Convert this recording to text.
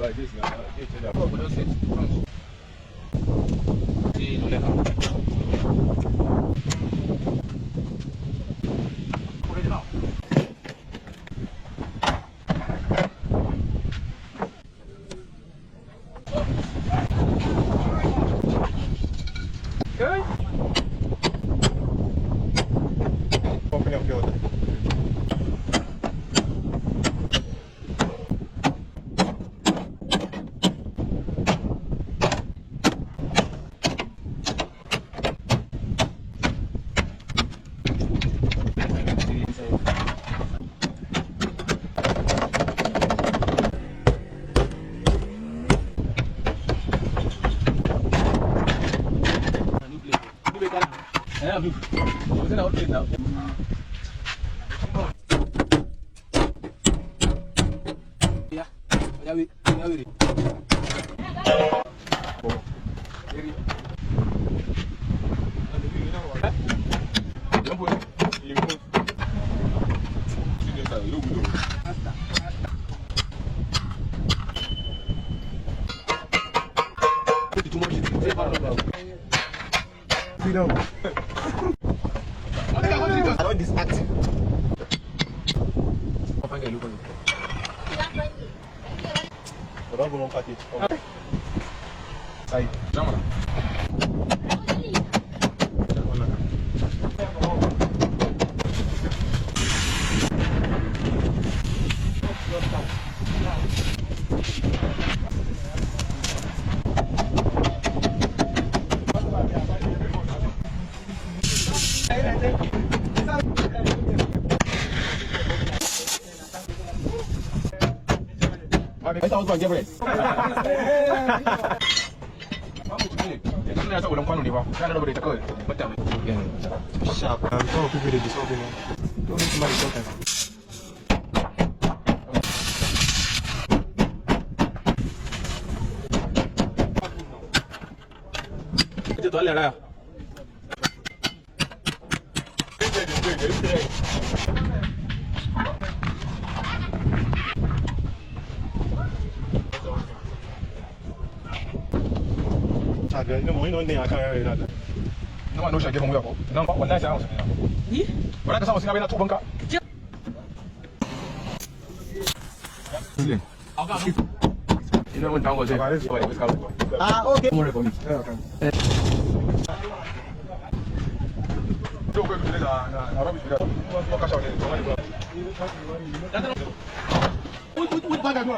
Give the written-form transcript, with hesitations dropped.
like this now. See, no let Open up your freedom. I don't disact. Don't go on package. Side. I thought I was going to sharp. I'm so people that dissolve. Don't need somebody sometimes. No, no, no, I can't. No, I know she get home. No, one night I was. But I can say I'm two bunker. You know when time was there? Ah, okay. More for me. Okay. Don't go to the rubbish. What bag I do?